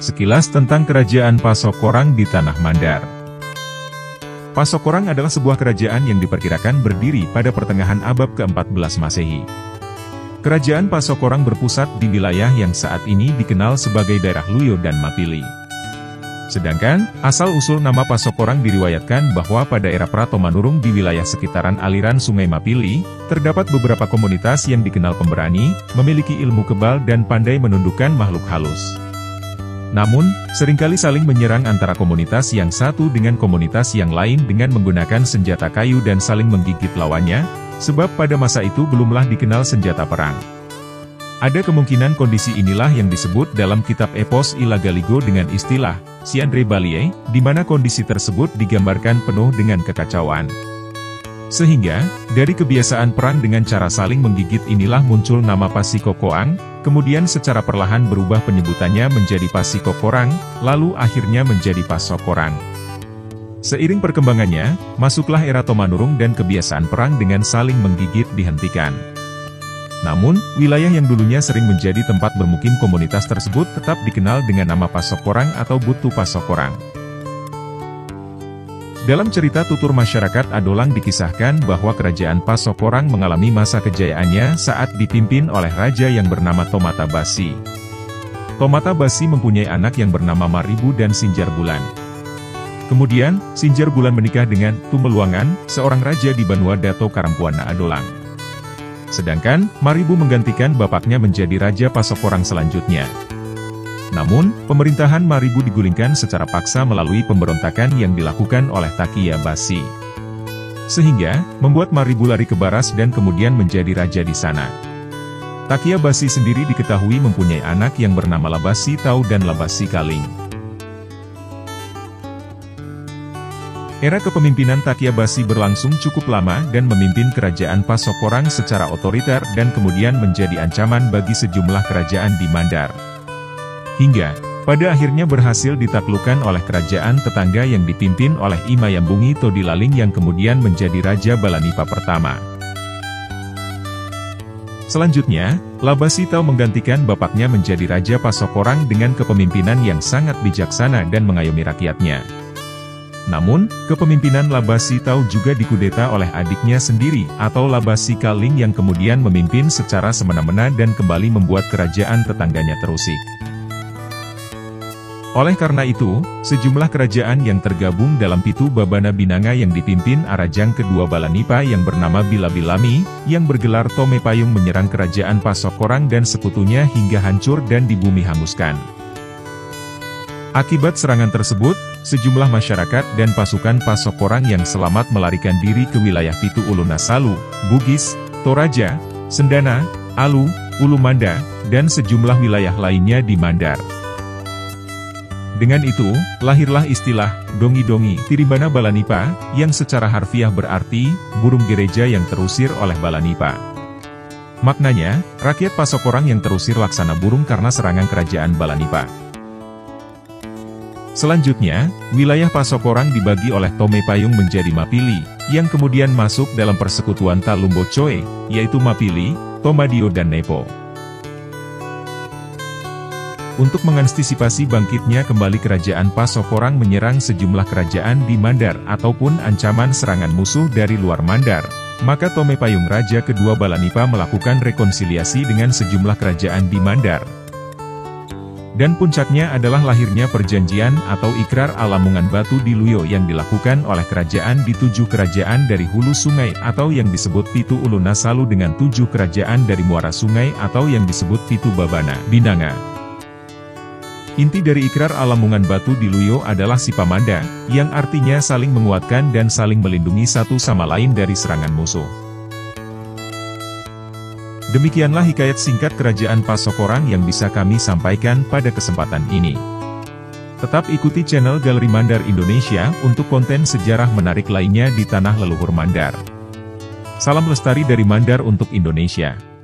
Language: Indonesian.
Sekilas tentang Kerajaan Pasokorang di Tanah Mandar. Pasokorang adalah sebuah kerajaan yang diperkirakan berdiri pada pertengahan abad ke-14 Masehi. Kerajaan Pasokorang berpusat di wilayah yang saat ini dikenal sebagai daerah Luyo dan Mapili. Sedangkan, asal-usul nama Pasokorang diriwayatkan bahwa pada era Pratomanurung di wilayah sekitaran aliran Sungai Mapili, terdapat beberapa komunitas yang dikenal pemberani, memiliki ilmu kebal dan pandai menundukkan makhluk halus. Namun, seringkali saling menyerang antara komunitas yang satu dengan komunitas yang lain dengan menggunakan senjata kayu dan saling menggigit lawannya, sebab pada masa itu belumlah dikenal senjata perang. Ada kemungkinan kondisi inilah yang disebut dalam kitab epos Ilagaligo dengan istilah Siandre Balie, di mana kondisi tersebut digambarkan penuh dengan kekacauan. Sehingga, dari kebiasaan perang dengan cara saling menggigit inilah muncul nama Pasikokoang, kemudian secara perlahan berubah penyebutannya menjadi Pasikokorang, lalu akhirnya menjadi Pasokorang. Seiring perkembangannya, masuklah era Tomanurung dan kebiasaan perang dengan saling menggigit dihentikan. Namun, wilayah yang dulunya sering menjadi tempat bermukim komunitas tersebut tetap dikenal dengan nama Pasokorang atau Butu Pasokorang. Dalam cerita tutur masyarakat Adolang dikisahkan bahwa kerajaan Pasokorang mengalami masa kejayaannya saat dipimpin oleh raja yang bernama Tomata Basi. Tomata Basi mempunyai anak yang bernama Maribu dan Sinjar Bulan. Kemudian, Sinjar Bulan menikah dengan Tumeluangan, seorang raja di Banua Dato Karampuana Adolang. Sedangkan, Maribu menggantikan bapaknya menjadi raja Pasokorang selanjutnya. Namun, pemerintahan Maribu digulingkan secara paksa melalui pemberontakan yang dilakukan oleh Takia Basi. Sehingga, membuat Maribu lari ke Baras dan kemudian menjadi raja di sana. Takia Basi sendiri diketahui mempunyai anak yang bernama Labasi Tau dan Labasi Kaling. Era kepemimpinan Takia Basi berlangsung cukup lama dan memimpin kerajaan Pasokorang secara otoriter dan kemudian menjadi ancaman bagi sejumlah kerajaan di Mandar. Hingga, pada akhirnya berhasil ditaklukkan oleh kerajaan tetangga yang dipimpin oleh Imayambungi Todilaling yang kemudian menjadi Raja Balanipa pertama. Selanjutnya, Labasi Tau menggantikan bapaknya menjadi Raja Pasokorang dengan kepemimpinan yang sangat bijaksana dan mengayomi rakyatnya. Namun, kepemimpinan Labasi Tau juga dikudeta oleh adiknya sendiri, atau Labasi Kaling yang kemudian memimpin secara semena-mena dan kembali membuat kerajaan tetangganya terusik. Oleh karena itu, sejumlah kerajaan yang tergabung dalam Pitu Babana Binanga yang dipimpin Arajang kedua Balanipa yang bernama Bilabilami, yang bergelar Tome Payung menyerang kerajaan Pasokorang dan sekutunya hingga hancur dan dibumi hanguskan. Akibat serangan tersebut, sejumlah masyarakat dan pasukan Pasokorang yang selamat melarikan diri ke wilayah Pitu Ulunasalu, Bugis, Toraja, Sendana, Alu, Ulumanda, dan sejumlah wilayah lainnya di Mandar. Dengan itu, lahirlah istilah Dongi-Dongi Tiribana Balanipa, yang secara harfiah berarti burung gereja yang terusir oleh Balanipa. Maknanya, rakyat Pasokorang yang terusir laksana burung karena serangan kerajaan Balanipa. Selanjutnya, wilayah Pasokorang dibagi oleh Tome Payung menjadi Mapili, yang kemudian masuk dalam persekutuan Talumbo Choe, yaitu Mapili, Tomadio dan Nepo. Untuk mengantisipasi bangkitnya kembali kerajaan Pasokorang menyerang sejumlah kerajaan di Mandar ataupun ancaman serangan musuh dari luar Mandar, maka Tome Payung Raja kedua Balanipa melakukan rekonsiliasi dengan sejumlah kerajaan di Mandar. Dan puncaknya adalah lahirnya perjanjian atau ikrar Alamungan Batu di Luyo yang dilakukan oleh kerajaan di 7 kerajaan dari hulu sungai atau yang disebut Pitu Ulunasalu dengan 7 kerajaan dari muara sungai atau yang disebut Pitu Babana Binanga. Inti dari ikrar Alamungan Batu di Luyo adalah Sipamanda, yang artinya saling menguatkan dan saling melindungi satu sama lain dari serangan musuh. Demikianlah hikayat singkat kerajaan Pasokorang yang bisa kami sampaikan pada kesempatan ini. Tetap ikuti channel Galeri Mandar Indonesia untuk konten sejarah menarik lainnya di tanah leluhur Mandar. Salam lestari dari Mandar untuk Indonesia.